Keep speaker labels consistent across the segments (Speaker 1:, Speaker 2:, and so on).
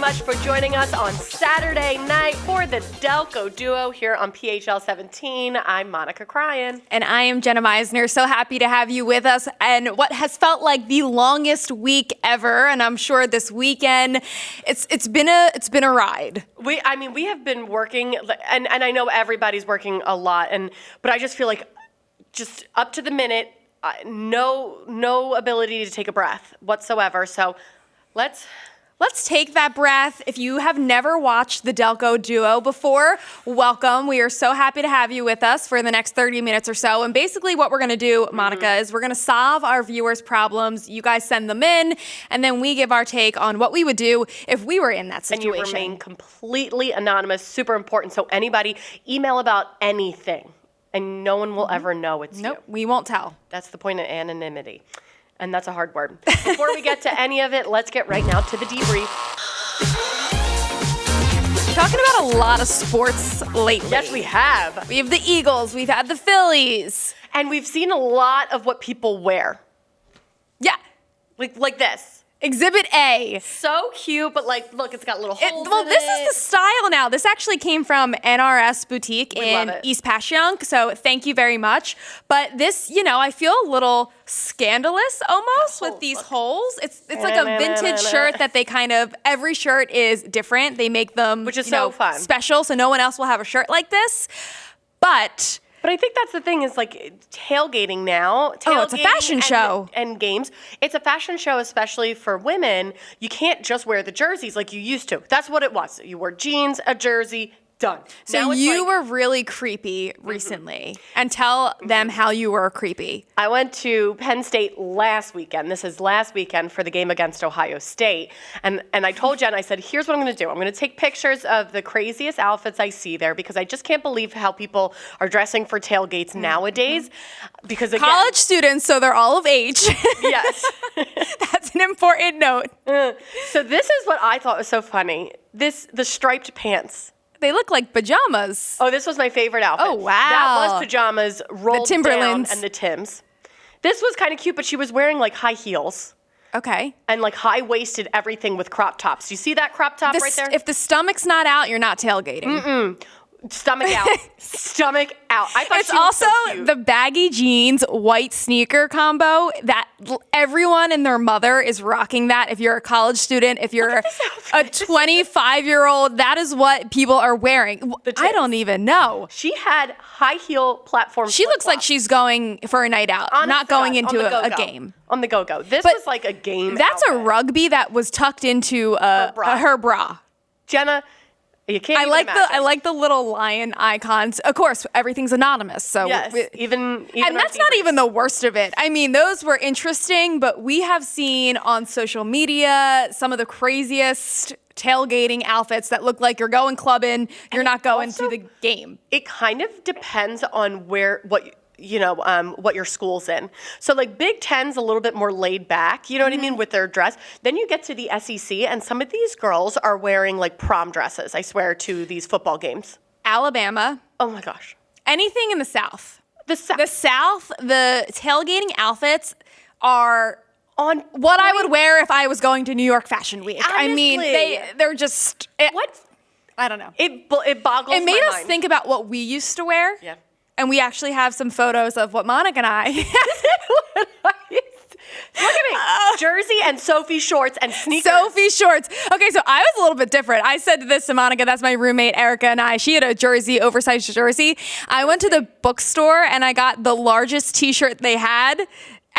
Speaker 1: much for joining us on Saturday night for the Delco Duo here on PHL 17. I'm Monica Cryan.
Speaker 2: And I am Jenna Meisner. So happy to have you with us. And what has felt like the longest week ever, and I'm sure this weekend, it's been a ride.
Speaker 1: We have been working, and I know everybody's working a lot, but I just feel like just up to the minute, no ability to take a breath whatsoever. So let's
Speaker 2: take that breath. If you have never watched the Delco Duo before, welcome. We are so happy to have you with us for the next 30 minutes or so. And basically what we're going to do, Monica, is we're going to solve our viewers' problems. You guys send them in, and then we give our take on what we would do if we were in that situation.
Speaker 1: And you remain completely anonymous, super important. So anybody, email about anything, and no one will ever know it's you.
Speaker 2: Nope, we won't tell.
Speaker 1: That's the point of anonymity. And that's a hard word. Before we get to any of it, let's get right now to the debrief.
Speaker 2: Talking about a lot of sports lately.
Speaker 1: Yes, we have.
Speaker 2: We have the Eagles. We've had the Phillies.
Speaker 1: And we've seen a lot of what people wear.
Speaker 2: Yeah.
Speaker 1: Like this.
Speaker 2: Exhibit A.
Speaker 1: So cute, but look, it's got little holes in
Speaker 2: this is the style now. This actually came from NRS Boutique in East Passyunk, so thank you very much. But this, I feel a little scandalous almost with these holes. It's like a vintage shirt that they every shirt is different. They make them,
Speaker 1: which is so fun,
Speaker 2: special, so no one else will have a shirt like this. But
Speaker 1: I think that's the thing is tailgating now.
Speaker 2: It's a fashion show.
Speaker 1: And games. It's a fashion show, especially for women. You can't just wear the jerseys like you used to. That's what it was. You wore jeans, a jersey, done.
Speaker 2: So you were really creepy recently. And tell them how you were creepy.
Speaker 1: I went to Penn State last weekend. This is last weekend for the game against Ohio State. And I told Jen, I said, here's what I'm going to do. I'm going to take pictures of the craziest outfits I see there because I just can't believe how people are dressing for tailgates nowadays. Because again,
Speaker 2: college students, so they're all of age.
Speaker 1: Yes.
Speaker 2: That's an important note.
Speaker 1: So this is what I thought was so funny. The striped pants.
Speaker 2: They look like pajamas.
Speaker 1: Oh, this was my favorite outfit.
Speaker 2: Oh, wow.
Speaker 1: That was pajamas rolled
Speaker 2: the Timberlands
Speaker 1: down and the Tims. This was kind of cute, but she was wearing high heels.
Speaker 2: Okay.
Speaker 1: And high-waisted everything with crop tops. You see that crop top right there?
Speaker 2: If the stomach's not out, you're not tailgating.
Speaker 1: Mm-mm. Stomach out. Stomach out. I thought
Speaker 2: it's
Speaker 1: she was
Speaker 2: also
Speaker 1: so cute.
Speaker 2: The baggy jeans, white sneaker combo that everyone and their mother is rocking that. If you're a college student, if you're a 25-year-old, that is what people are wearing. I don't even know.
Speaker 1: She had high heel platform.
Speaker 2: She looks like she's going for a night out, not going into a game.
Speaker 1: On the go-go. This was like a game.
Speaker 2: That's
Speaker 1: outfit.
Speaker 2: a rugby that was tucked into her bra.
Speaker 1: Jenna, you can't.
Speaker 2: I like the little lion icons. Of course, everything's anonymous. So
Speaker 1: yes, even
Speaker 2: and that's not even the worst of it. I mean, those were interesting, but we have seen on social media some of the craziest tailgating outfits that look like you're going clubbing. You're not going to the game.
Speaker 1: It kind of depends on what your school's in. So Big Ten's a little bit more laid back, you know what I mean, with their dress. Then you get to the SEC, and some of these girls are wearing prom dresses, I swear, to these football games.
Speaker 2: Alabama.
Speaker 1: Oh my gosh.
Speaker 2: Anything in the South.
Speaker 1: The
Speaker 2: South, the tailgating outfits are on what I would wear if I was going to New York Fashion Week.
Speaker 1: Honestly.
Speaker 2: I mean, they're just...
Speaker 1: What?
Speaker 2: I don't know.
Speaker 1: It boggles my mind.
Speaker 2: It made us think about what we used to wear.
Speaker 1: Yeah.
Speaker 2: And we actually have some photos of what Monica and I...
Speaker 1: Look at me. Jersey and Sophie shorts and sneakers.
Speaker 2: Sophie shorts. Okay, so I was a little bit different. I said this to Monica, that's my roommate, Erica, and I. She had a jersey, oversized jersey. I went to the bookstore and I got the largest t-shirt they had.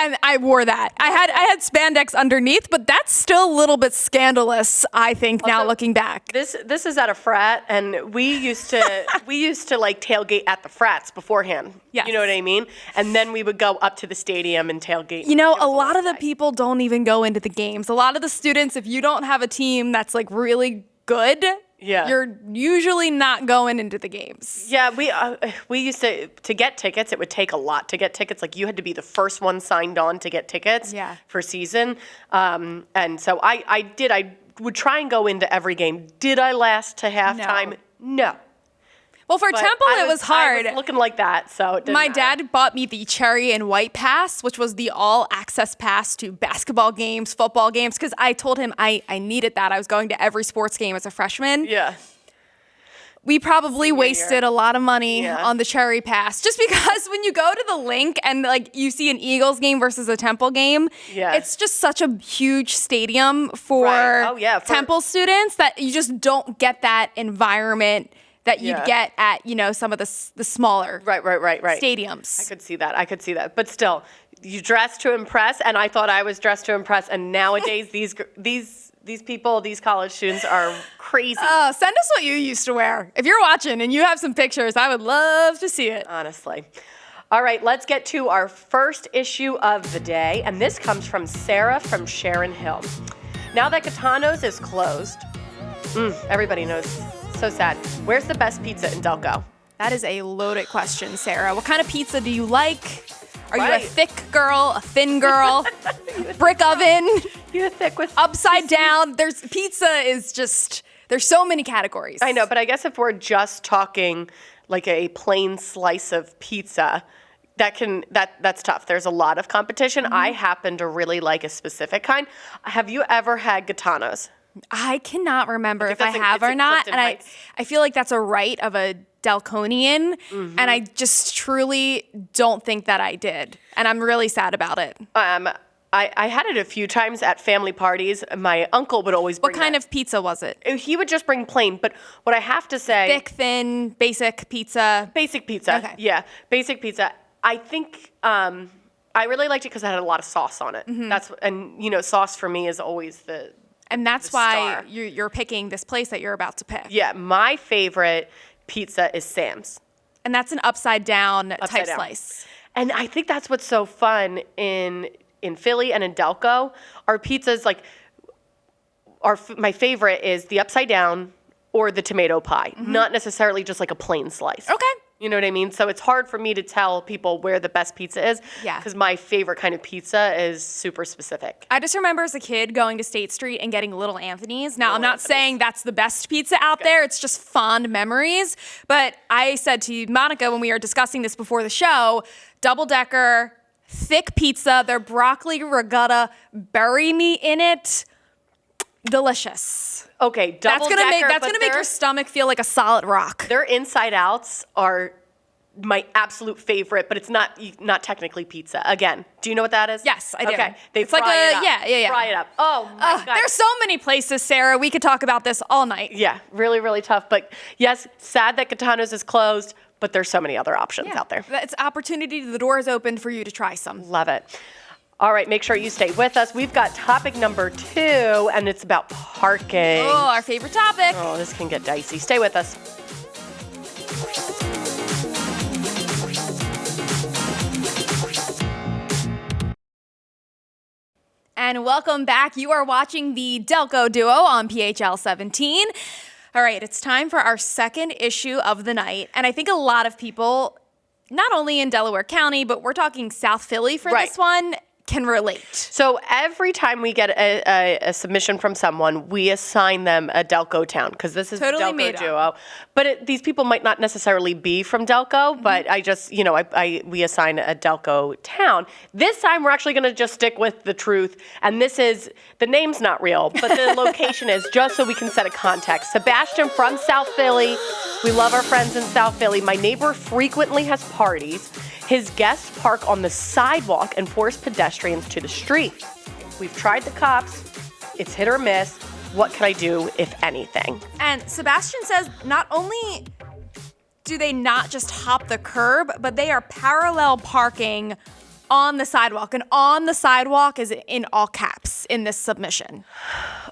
Speaker 2: And I wore that. I had spandex underneath, but that's still a little bit scandalous, I think, now looking back.
Speaker 1: This is at a frat, and we used to tailgate at the frats beforehand.
Speaker 2: Yes.
Speaker 1: You know what I mean? And then we would go up to the stadium and tailgate.
Speaker 2: A lot of the people don't even go into the games. A lot of the students, if you don't have a team that's really good, you're usually not going into the games.
Speaker 1: Yeah, we used to get tickets. It would take a lot to get tickets. You had to be the first one signed on to get tickets for season. And so I would try and go into every game. Did I last to halftime? No.
Speaker 2: Well, for
Speaker 1: But
Speaker 2: Temple, it was hard.
Speaker 1: I was looking like that, so it didn't
Speaker 2: My
Speaker 1: matter.
Speaker 2: dad bought me the cherry and white pass, which was the all access pass to basketball games, football games, because I told him I needed that. I was going to every sports game as a freshman.
Speaker 1: Yeah.
Speaker 2: We probably
Speaker 1: Senior
Speaker 2: wasted
Speaker 1: year.
Speaker 2: a lot of money
Speaker 1: Yeah.
Speaker 2: on the cherry pass just because when you go to the link and like you see an Eagles game versus a Temple game,
Speaker 1: Yeah.
Speaker 2: it's just such a huge stadium for
Speaker 1: Right. Oh, yeah, for-
Speaker 2: Temple students that you just don't get that environment that you'd
Speaker 1: Yeah.
Speaker 2: get at, some of the smaller
Speaker 1: Right.
Speaker 2: stadiums.
Speaker 1: I could see that. But still, you dress to impress, and I thought I was dressed to impress. And nowadays, these people, these college students are crazy.
Speaker 2: Send us what you used to wear. If you're watching and you have some pictures, I would love to see it.
Speaker 1: Honestly. All right, let's get to our first issue of the day, and this comes from Sarah from Sharon Hill. Now that Gaetano's is closed, everybody knows. So sad. Where's the best pizza in Delco?
Speaker 2: That is a loaded question, Sarah. What kind of pizza do you like? Are you a
Speaker 1: Right.
Speaker 2: thick girl, a thin girl, brick oven,
Speaker 1: You're thick with
Speaker 2: upside down? Pizza is just, there's so many categories.
Speaker 1: I know, but I guess if we're just talking like a plain slice of pizza, that's tough. There's a lot of competition. I happen to really like a specific kind. Have you ever had Gaetano's?
Speaker 2: I cannot remember if I
Speaker 1: that's in-
Speaker 2: have
Speaker 1: it's
Speaker 2: or
Speaker 1: in
Speaker 2: not.
Speaker 1: Clifton
Speaker 2: And
Speaker 1: Heights.
Speaker 2: I feel like that's a right of a Delconian. And I just truly don't think that I did. And I'm really sad about it.
Speaker 1: I had it a few times at family parties. My uncle would always bring
Speaker 2: What kind of pizza was it?
Speaker 1: He would just bring plain, but what I have to say...
Speaker 2: Thick, thin, basic pizza.
Speaker 1: Basic pizza.
Speaker 2: Okay.
Speaker 1: Yeah, basic pizza. I think I really liked it because it had a lot of sauce on it. Sauce for me is always the...
Speaker 2: And that's
Speaker 1: the
Speaker 2: why
Speaker 1: star.
Speaker 2: you're picking this place that you're about to pick.
Speaker 1: Yeah, my favorite pizza is Sam's.
Speaker 2: And that's an upside down
Speaker 1: Upside
Speaker 2: type
Speaker 1: down.
Speaker 2: slice.
Speaker 1: And I think that's what's so fun in Philly and in Delco. Our pizzas, like, my favorite is the upside down or the tomato pie, not necessarily just like a plain slice.
Speaker 2: Okay.
Speaker 1: You know what I mean? So it's hard for me to tell people where the best pizza is.
Speaker 2: Yeah.
Speaker 1: Because my favorite kind of pizza is super specific.
Speaker 2: I just remember as a kid going to State Street and getting Little Anthony's. Now, I'm
Speaker 1: Little
Speaker 2: not saying that's the best pizza out there. It's just fond memories. But I said to Monica when we were discussing this before the show, double-decker, thick pizza, their broccoli regatta, bury me in it. Delicious.
Speaker 1: Okay, double
Speaker 2: That's
Speaker 1: decker.
Speaker 2: gonna make your stomach feel like a solid rock.
Speaker 1: Their inside outs are my absolute favorite, but it's not technically pizza. Again, do you know what that is?
Speaker 2: Yes, I do.
Speaker 1: Okay, they
Speaker 2: It's like
Speaker 1: fry it up.
Speaker 2: yeah.
Speaker 1: Fry it up. Oh my god.
Speaker 2: There's so many places, Sarah. We could talk about this all night.
Speaker 1: Yeah, really, really tough. But yes, sad that Gaetano's is closed, but there's so many other options out there.
Speaker 2: It's opportunity. The door is open for you to try some.
Speaker 1: Love it. All right, make sure you stay with us. We've got topic number 2, and it's about parking.
Speaker 2: Oh, our favorite topic.
Speaker 1: Oh, this can get dicey. Stay with us.
Speaker 2: And welcome back. You are watching the Delco Duo on PHL 17. All right, it's time for our second issue of the night. And I think a lot of people, not only in Delaware County, but we're talking South Philly for
Speaker 1: Right.
Speaker 2: this one, can relate.
Speaker 1: So every time we get a submission from someone, we assign them a Delco town because this is
Speaker 2: Totally
Speaker 1: the
Speaker 2: made
Speaker 1: Delco
Speaker 2: up.
Speaker 1: Duo. But these people might not necessarily be from Delco, but I just, we assign a Delco town. This time we're actually going to just stick with the truth. And the name's not real, but the location is, just so we can set a context. Sebastian from South Philly. We love our friends in South Philly. My neighbor frequently has parties. His guests park on the sidewalk and force pedestrians to the street. We've tried the cops. It's hit or miss. What can I do, if anything?
Speaker 2: And Sebastian says not only do they not just hop the curb, but they are parallel parking on the sidewalk. And on the sidewalk is in all caps in this submission.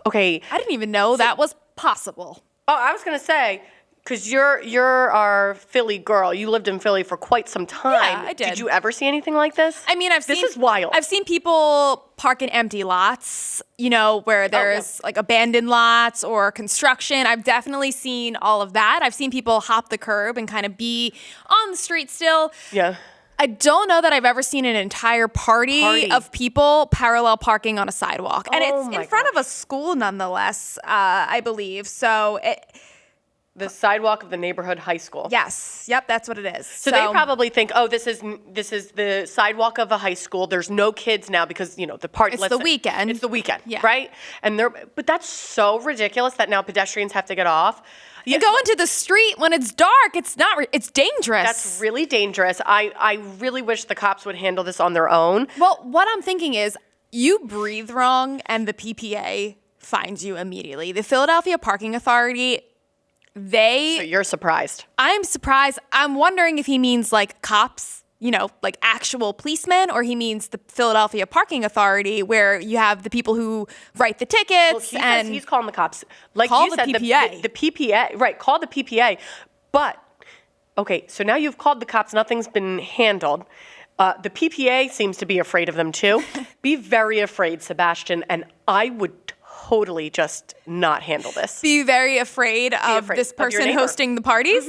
Speaker 1: Okay.
Speaker 2: I didn't even know that was possible.
Speaker 1: Oh, I was going to say, because you're our Philly girl. You lived in Philly for quite some time.
Speaker 2: Yeah, I did.
Speaker 1: Did you ever see anything like this?
Speaker 2: I mean,
Speaker 1: This is wild.
Speaker 2: I've seen people park in empty lots, where there's like abandoned lots or construction. I've definitely seen all of that. I've seen people hop the curb and kind of be on the street still.
Speaker 1: Yeah.
Speaker 2: I don't know that I've ever seen an entire party of people parallel parking on a sidewalk. And
Speaker 1: Oh
Speaker 2: it's
Speaker 1: my
Speaker 2: in front of a school nonetheless, I believe. So
Speaker 1: The sidewalk of the neighborhood high school.
Speaker 2: Yes. Yep, that's what it is.
Speaker 1: So they probably think, oh, this is the sidewalk of a high school. There's no kids now because, the party.
Speaker 2: It's the weekend.
Speaker 1: It's the weekend,
Speaker 2: Yeah.
Speaker 1: right? But that's so ridiculous that now pedestrians have to get off.
Speaker 2: You go into the street when it's dark. It's dangerous.
Speaker 1: That's really dangerous. I really wish the cops would handle this on their own.
Speaker 2: Well, what I'm thinking is you breathe wrong and the PPA fines you immediately. The Philadelphia Parking Authority,
Speaker 1: So you're surprised.
Speaker 2: I'm surprised. I'm wondering if he means like cops, like actual policemen, or he means the Philadelphia Parking Authority, where you have the people who write the tickets.
Speaker 1: Well, he's calling the cops. Like
Speaker 2: call
Speaker 1: you
Speaker 2: the
Speaker 1: said,
Speaker 2: PPA.
Speaker 1: The PPA, right, call the PPA. But, okay, so now you've called the cops. Nothing's been handled. The PPA seems to be afraid of them too. Be very afraid, Sebastian, and I would totally just not handle this.
Speaker 2: Be very afraid of this person hosting the parties.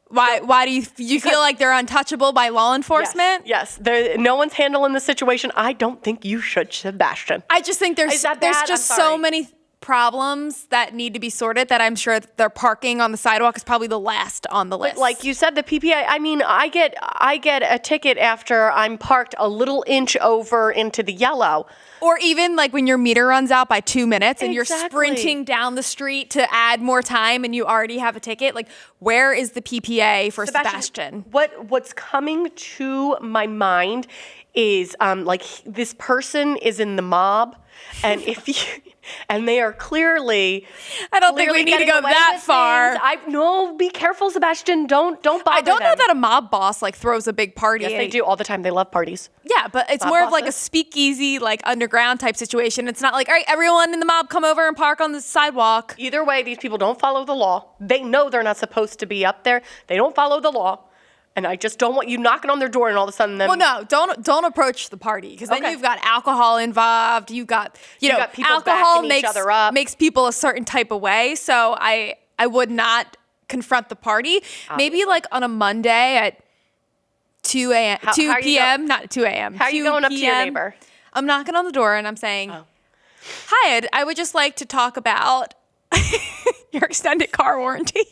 Speaker 2: Why do you feel like they're untouchable by law enforcement?
Speaker 1: Yes. No one's handling the situation. I don't think you should, Sebastian.
Speaker 2: I just think there's just so many problems that need to be sorted that I'm sure their parking on the sidewalk is probably the last on the list.
Speaker 1: Like you said, the PPA, I mean, I get a ticket after I'm parked a little inch over into the yellow.
Speaker 2: Or even like when your meter runs out by 2 minutes and you're
Speaker 1: Exactly.
Speaker 2: sprinting down the street to add more time and you already have a ticket. Like, where is the PPA for Sebastian?
Speaker 1: What's coming to my mind is this person is in the mob, and and they are clearly.
Speaker 2: I don't think we need to go that far.
Speaker 1: No, be careful, Sebastian. Don't bother
Speaker 2: I don't know
Speaker 1: them.
Speaker 2: that a mob boss like throws a big party.
Speaker 1: Yes, they do all the time. They love parties.
Speaker 2: Yeah, but it's
Speaker 1: Mob
Speaker 2: more of like a
Speaker 1: bosses.
Speaker 2: speakeasy, like underground type situation. It's not like, all right, everyone in the mob come over and park on the sidewalk.
Speaker 1: Either way, these people don't follow the law. They know they're not supposed to be up there. They don't follow the law. And I just don't want you knocking on their door and all of a sudden them.
Speaker 2: Well, no, don't approach the party because then
Speaker 1: Okay.
Speaker 2: you've got alcohol involved. You've got
Speaker 1: got people
Speaker 2: alcohol
Speaker 1: backing each other up.
Speaker 2: makes people a certain type of way. So I would not confront the party. Maybe like on a Monday at 2 a.m.
Speaker 1: How
Speaker 2: 2
Speaker 1: are you
Speaker 2: p.m. Not 2 a.m.
Speaker 1: How are you
Speaker 2: 2
Speaker 1: going up to your
Speaker 2: p.m..
Speaker 1: neighbor?
Speaker 2: I'm knocking on the door and I'm saying, "Hi, I would just like to talk about your extended car warranty."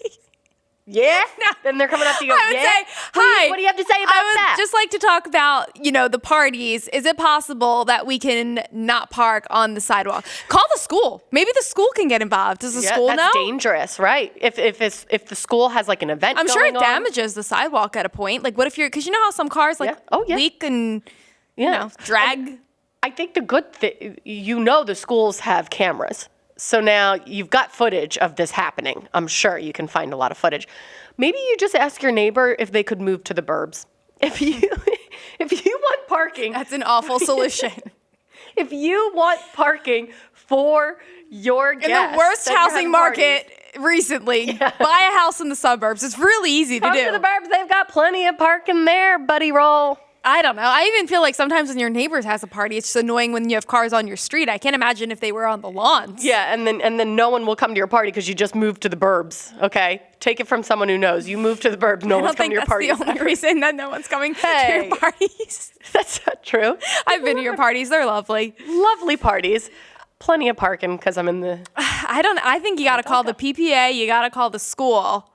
Speaker 1: Yeah? Then they're coming up to you.
Speaker 2: I would
Speaker 1: yeah?
Speaker 2: say, "Hi,
Speaker 1: What do you have to say about
Speaker 2: I would
Speaker 1: that?
Speaker 2: just like to talk about, the parties. Is it possible that we can not park on the sidewalk? Call the school. Maybe the school can get involved. Does the school
Speaker 1: that's
Speaker 2: know?
Speaker 1: dangerous, right? If the school has like an event
Speaker 2: I'm sure it
Speaker 1: going on.
Speaker 2: damages the sidewalk at a point. Like, what if because you know how some cars like
Speaker 1: Yeah. Oh, yeah.
Speaker 2: leak and
Speaker 1: Yeah.
Speaker 2: drag.
Speaker 1: I think the good thing, the schools have cameras. So now you've got footage of this happening. I'm sure you can find a lot of footage. Maybe you just ask your neighbor if they could move to the burbs. If you want parking,
Speaker 2: That's an awful solution.
Speaker 1: if you want parking for your guests,
Speaker 2: In the worst
Speaker 1: that you're
Speaker 2: housing
Speaker 1: having
Speaker 2: market recently, buy a house in the suburbs. It's really easy to
Speaker 1: parties,
Speaker 2: do.
Speaker 1: come to the burbs. They've got plenty of parking there, buddy roll.
Speaker 2: I don't know. I even feel like sometimes when your neighbors has a party, it's just annoying when you have cars on your street. I can't imagine if they were on the lawns.
Speaker 1: Yeah, and then no one will come to your party because you just moved to the burbs. Okay, take it from someone who knows. You moved to the burbs. No
Speaker 2: I
Speaker 1: one's
Speaker 2: don't
Speaker 1: coming
Speaker 2: think
Speaker 1: to your
Speaker 2: that's
Speaker 1: parties.
Speaker 2: the only reason that no one's coming to
Speaker 1: Hey.
Speaker 2: your parties.
Speaker 1: That's not true.
Speaker 2: I've been to your parties. They're lovely.
Speaker 1: Lovely parties. Plenty of parking because I'm in the.
Speaker 2: I think you got to call the PPA. You got to call the school.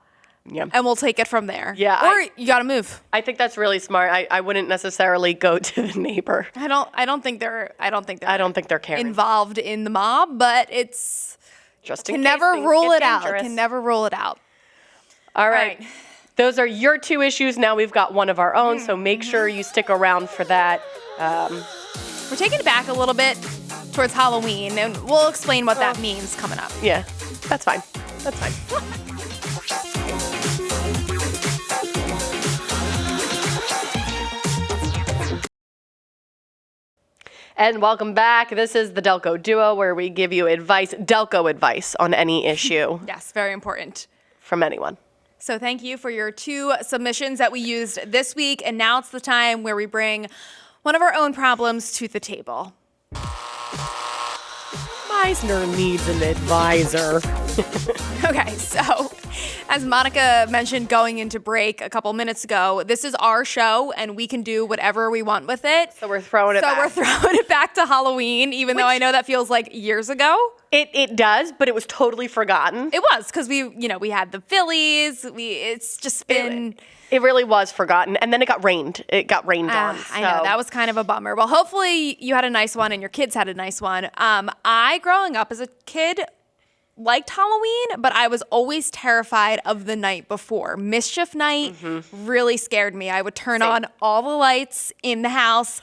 Speaker 1: Yeah.
Speaker 2: And we'll take it from there.
Speaker 1: Yeah,
Speaker 2: Or you got to move.
Speaker 1: I think that's really smart. I wouldn't necessarily go to the neighbor.
Speaker 2: I don't think they're
Speaker 1: caring.
Speaker 2: involved in the mob, but it's
Speaker 1: Just in
Speaker 2: can
Speaker 1: case
Speaker 2: never
Speaker 1: things
Speaker 2: rule
Speaker 1: get
Speaker 2: it out.
Speaker 1: dangerous.
Speaker 2: Can never rule it out.
Speaker 1: All right.
Speaker 2: right.
Speaker 1: Those are your two issues. Now we've got one of our own, so make sure you stick around for that.
Speaker 2: We're taking it back a little bit towards Halloween, and we'll explain what that means coming up.
Speaker 1: Yeah, that's fine. That's fine. And welcome back. This is the Delco Duo, where we give you Delco advice on any issue
Speaker 2: Yes, very important.
Speaker 1: from anyone.
Speaker 2: So thank you for your two submissions that we used this week, and now it's the time where we bring one of our own problems to the table.
Speaker 1: Meisner needs an advisor.
Speaker 2: Okay, so As Monica mentioned going into break a couple minutes ago, this is our show and we can do whatever we want with it.
Speaker 1: So we're throwing it back.
Speaker 2: So we're throwing it back to Halloween, even though I know that feels like years ago.
Speaker 1: It does, but it was totally forgotten.
Speaker 2: It was because we had the Phillies. It's just been.
Speaker 1: It really was forgotten, and then it got rained. It got rained on.
Speaker 2: I know, that was kind of a bummer. Well, hopefully you had a nice one and your kids had a nice one. I, growing up as a kid, liked Halloween, but I was always terrified of the night before. Mischief night really scared me. I would turn on all the lights in the house.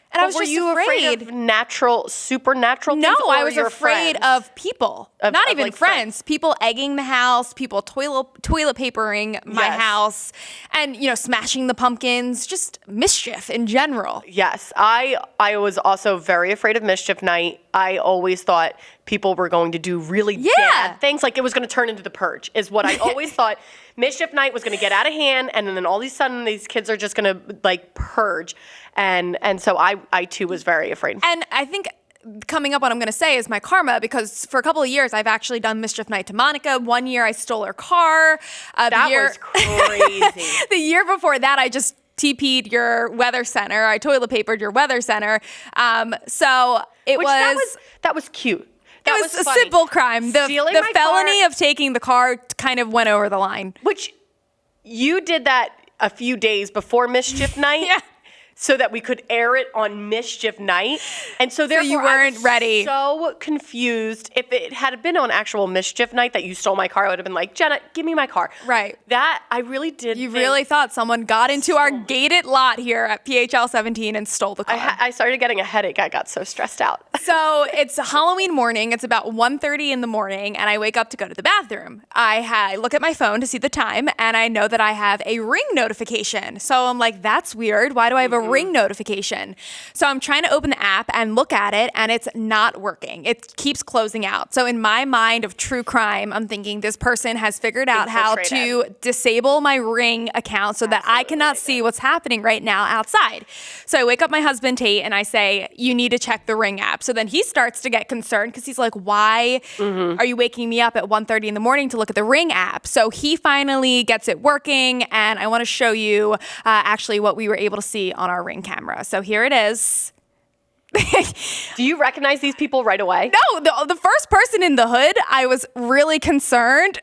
Speaker 2: And I was just
Speaker 1: afraid of supernatural things?
Speaker 2: No,
Speaker 1: or
Speaker 2: I was afraid of people. Not even
Speaker 1: like
Speaker 2: friends. People egging the house, people toilet papering my house, and smashing the pumpkins, just mischief in general.
Speaker 1: Yes, I was also very afraid of mischief night. I always thought people were going to do really bad things, like it was going to turn into The Purge, is what I always thought. Mischief night was going to get out of hand, and then all of a sudden these kids are just going to purge, and so I too was very afraid.
Speaker 2: And I think coming up, what I'm going to say is my karma, because for a couple of years I've actually done mischief night to Monica. One year I stole her car.
Speaker 1: That was crazy.
Speaker 2: The year before that, I just TP'd your weather center. I toilet papered your weather center. So
Speaker 1: that was cute.
Speaker 2: It was a simple crime. The felony of taking the car kind of went over the line.
Speaker 1: Which you did that a few days before mischief night.
Speaker 2: Yeah.
Speaker 1: So that we could air it on mischief night. And so therefore
Speaker 2: you weren't
Speaker 1: I was
Speaker 2: ready.
Speaker 1: So confused. If it had been on actual mischief night that you stole my car, I would have been like, Jenna, give me my car.
Speaker 2: Right.
Speaker 1: That I really did.
Speaker 2: You really thought someone got into our gated lot here at PHL 17 and stole the car.
Speaker 1: I started getting a headache. I got so stressed out.
Speaker 2: So it's Halloween morning. It's about 1:30 in the morning, and I wake up to go to the bathroom. I look at my phone to see the time, and I know that I have a Ring notification. So I'm like, that's weird. Why do I have a Ring notification? So I'm trying to open the app and look at it, and it's not working. It keeps closing out. So in my mind of true crime, I'm thinking this person has figured out how to disable my Ring account so that I cannot see what's happening right now outside. So I wake up my husband, Tate, and I say, you need to check the Ring app. So then he starts to get concerned because he's like, why are you waking me up at 1:30 in the morning to look at the Ring app? So he finally gets it working, and I want to show you actually what we were able to see on our Ring camera. So here it is.
Speaker 1: Do you recognize these people right away?
Speaker 2: No, the first person in the hood, I was really concerned.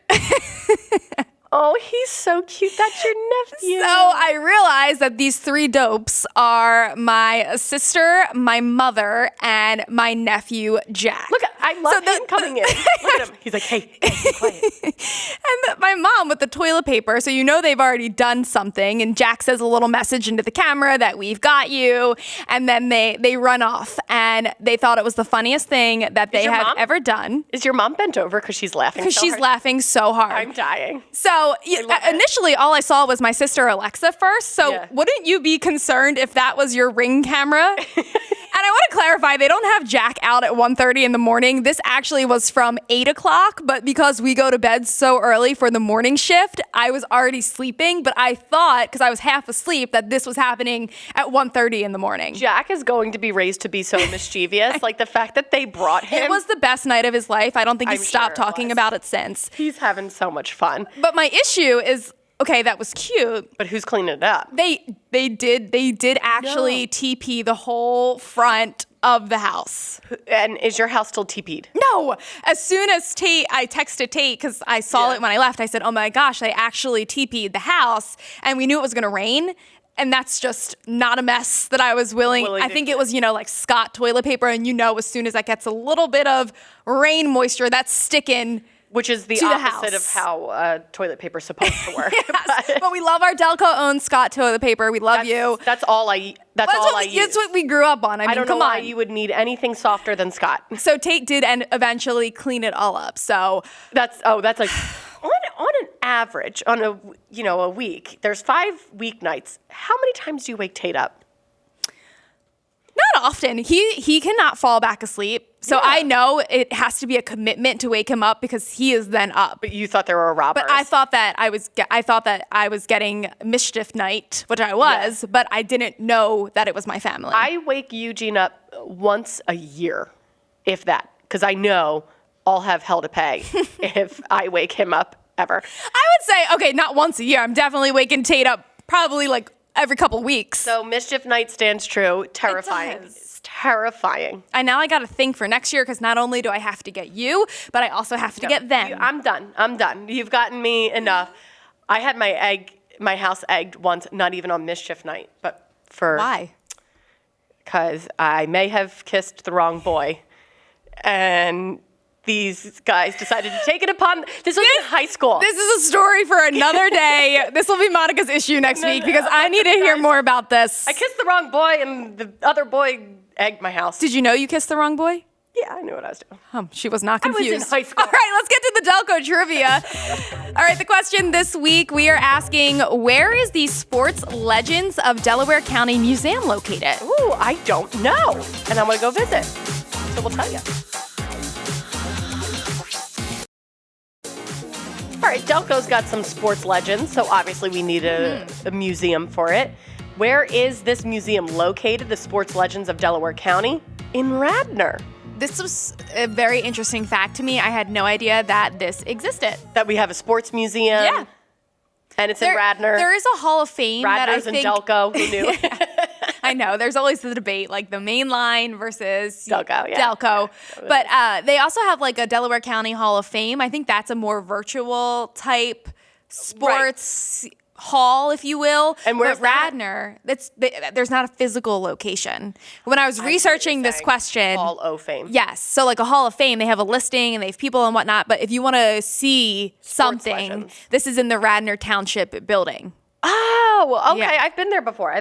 Speaker 1: Oh, he's so cute. That's your nephew.
Speaker 2: So I realized that these three dopes are my sister, my mother, and my nephew, Jack.
Speaker 1: Look, I love him coming in. Look at him. He's like, hey, be quiet.
Speaker 2: And my mom with the toilet paper. So they've already done something. And Jack says a little message into the camera that we've got you. And then they run off. And they thought it was the funniest thing that they have ever done.
Speaker 1: Is your mom bent over because she's laughing so hard?
Speaker 2: Because she's laughing so hard.
Speaker 1: I'm dying.
Speaker 2: So initially, all I saw was my sister Alexa first. So wouldn't you be concerned if that was your Ring camera? And I want to clarify, they don't have Jack out at 1:30 in the morning. This actually was from 8 o'clock, but because we go to bed so early for the morning shift, I was already sleeping. But I thought, because I was half asleep, that this was happening at 1:30 in the morning.
Speaker 1: Jack is going to be raised to be so mischievous. Like the fact that they brought him.
Speaker 2: It was the best night of his life. I don't think he's stopped talking about it since.
Speaker 1: He's having so much fun.
Speaker 2: But my issue is, okay, that was cute.
Speaker 1: But who's cleaning it up?
Speaker 2: They did actually TP the whole front of the house.
Speaker 1: And is your house still TP'd?
Speaker 2: No. As soon as I texted Tate because I saw it when I left. I said, oh my gosh, they actually TP'd the house, and we knew it was going to rain. And that's just not a mess that I was willing. I think it was, like Scott toilet paper. And as soon as that gets a little bit of rain moisture, that's sticking.
Speaker 1: Which is the opposite of how toilet paper is supposed to work.
Speaker 2: Yes, but we love our Delco-owned Scott toilet paper. We love you.
Speaker 1: That's all I use.
Speaker 2: That's what we grew up on. I mean,
Speaker 1: don't know why you would need anything softer than Scott.
Speaker 2: So Tate did eventually clean it all up. So
Speaker 1: that's like on an average on a week. There's 5 weeknights. How many times do you wake Tate up?
Speaker 2: Not often. He cannot fall back asleep. So I know it has to be a commitment to wake him up because he is then up.
Speaker 1: But you thought there were robbers.
Speaker 2: But I thought that I was getting mischief night, which I was, but I didn't know that it was my family.
Speaker 1: I wake Eugene up once a year, if that, because I know I'll have hell to pay if I wake him up ever.
Speaker 2: I would say, okay, not once a year. I'm definitely waking Tate up probably like every couple weeks.
Speaker 1: So mischief night stands true. Terrifying.
Speaker 2: It does.
Speaker 1: It's terrifying.
Speaker 2: And now I got to think for next year because not only do I have to get you, but I also have to get them.
Speaker 1: I'm done. You've gotten me enough. I had my house egged once, not even on mischief night, but for
Speaker 2: Why?
Speaker 1: Because I may have kissed the wrong boy, and these guys decided to take it upon. This was in high school.
Speaker 2: This is a story for another day. This will be Monica's issue next week because I need to hear more about this.
Speaker 1: I kissed the wrong boy, and the other boy egged my house.
Speaker 2: Did you know you kissed the wrong boy?
Speaker 1: Yeah, I knew what I was doing.
Speaker 2: She was not confused.
Speaker 1: I was in high school.
Speaker 2: All right, let's get to the Delco trivia. All right, the question this week, we are asking, where is the Sports Legends of Delaware County Museum located?
Speaker 1: Ooh, I don't know, and I'm gonna go visit. So we'll tell you. All right, Delco's got some sports legends, so obviously we need a museum for it. Where is this museum located, the Sports Legends of Delaware County? In Radnor.
Speaker 2: This was a very interesting fact to me. I had no idea that this existed.
Speaker 1: That we have a sports museum.
Speaker 2: Yeah.
Speaker 1: And it's in Radnor.
Speaker 2: There is a Hall of Fame
Speaker 1: Radnor's
Speaker 2: that I think...
Speaker 1: in Delco, who knew?
Speaker 2: I know. There's always the debate, like the main line versus
Speaker 1: Delco, yeah.
Speaker 2: Delco. But they also have like a Delaware County Hall of Fame. I think that's a more virtual type sports hall, if you will.
Speaker 1: And where's
Speaker 2: but Radnor, there's not a physical location. When I was researching this question,
Speaker 1: Hall of Fame.
Speaker 2: yes, so like a Hall of Fame, they have a listing and they have people and whatnot. But if you want to see something,
Speaker 1: legends.
Speaker 2: this is in the Radnor Township building.
Speaker 1: Oh, okay.
Speaker 2: Yeah.
Speaker 1: I've been there before.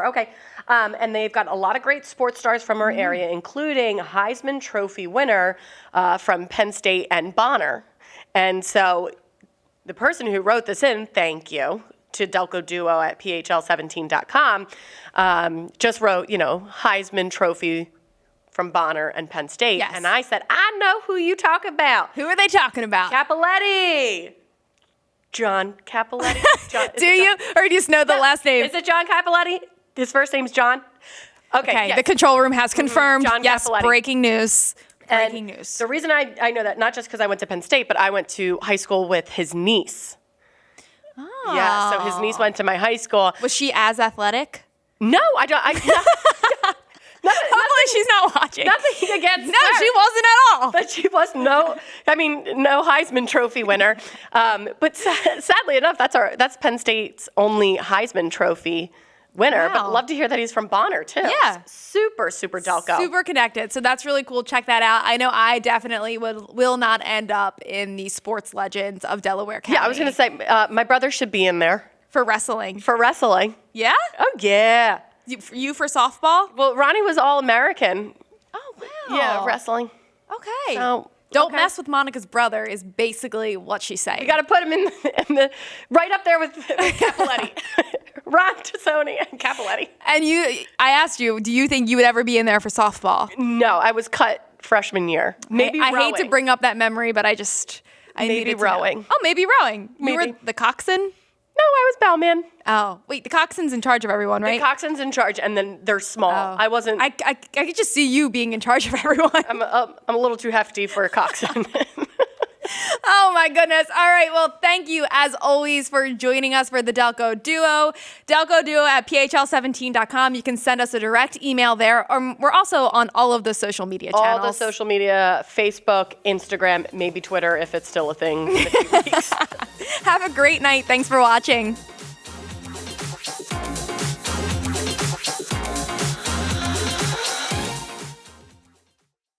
Speaker 1: Okay. And they've got a lot of great sports stars from our area, including Heisman Trophy winner from Penn State and Bonner. And so the person who wrote this in, thank you, to Delco Duo at phl17.com, just wrote, Heisman Trophy from Bonner and Penn State.
Speaker 2: Yes.
Speaker 1: And I said, I know who you talk about.
Speaker 2: Who are they talking about?
Speaker 1: Capoletti. John Capoletti.
Speaker 2: Do you? Or do you just know the last name?
Speaker 1: Is it John Capoletti? His first name's John? Okay, yes.
Speaker 2: The control room has confirmed.
Speaker 1: John
Speaker 2: yes,
Speaker 1: Capoletti.
Speaker 2: breaking news. Breaking
Speaker 1: And
Speaker 2: news.
Speaker 1: The reason I know that, not just because I went to Penn State, but I went to high school with his niece.
Speaker 2: Oh.
Speaker 1: Yeah, so his niece went to my high school.
Speaker 2: Was she as athletic?
Speaker 1: No, I don't.
Speaker 2: Hopefully she's not watching.
Speaker 1: Nothing against
Speaker 2: No,
Speaker 1: her.
Speaker 2: she wasn't at all.
Speaker 1: But she was no Heisman Trophy winner. But sadly enough, that's Penn State's only Heisman Trophy winner.
Speaker 2: Wow.
Speaker 1: But love to hear that he's from Bonner too.
Speaker 2: Yeah.
Speaker 1: Super Delco.
Speaker 2: Super connected. So that's really cool. Check that out. I know I definitely will not end up in the Sports Legends of Delaware County.
Speaker 1: Yeah, I was going to say my brother should be in there
Speaker 2: For wrestling.
Speaker 1: for wrestling.
Speaker 2: Yeah?
Speaker 1: Oh yeah.
Speaker 2: You for softball?
Speaker 1: Well, Ronnie was All-American.
Speaker 2: Oh, wow.
Speaker 1: Yeah, wrestling.
Speaker 2: Okay.
Speaker 1: So,
Speaker 2: Don't
Speaker 1: okay.
Speaker 2: mess with Monica's brother is basically what she's saying.
Speaker 1: You got to put him in the right up there with Capoletti. Ron Tassoni and Capoletti.
Speaker 2: And I asked you, do you think you would ever be in there for softball?
Speaker 1: No, I was cut freshman year. Maybe
Speaker 2: I
Speaker 1: rowing.
Speaker 2: hate to bring up that memory, but I
Speaker 1: Maybe
Speaker 2: needed to know.
Speaker 1: rowing.
Speaker 2: Oh, maybe rowing. You
Speaker 1: Maybe.
Speaker 2: were the coxswain?
Speaker 1: No, I was bowman.
Speaker 2: Oh, wait, the coxswain's in charge of everyone, right?
Speaker 1: The coxswain's in charge, and then they're small.
Speaker 2: Oh.
Speaker 1: I wasn't.
Speaker 2: I could just see you being in charge of everyone.
Speaker 1: I'm a little too hefty for a coxswain.
Speaker 2: Oh my goodness. All right. Well, thank you as always for joining us for the Delco Duo. Delco Duo at phl17.com. You can send us a direct email there. We're also on all of the social media channels.
Speaker 1: All the social media, Facebook, Instagram, maybe Twitter if it's still a thing in a few weeks.
Speaker 2: Have a great night. Thanks for watching.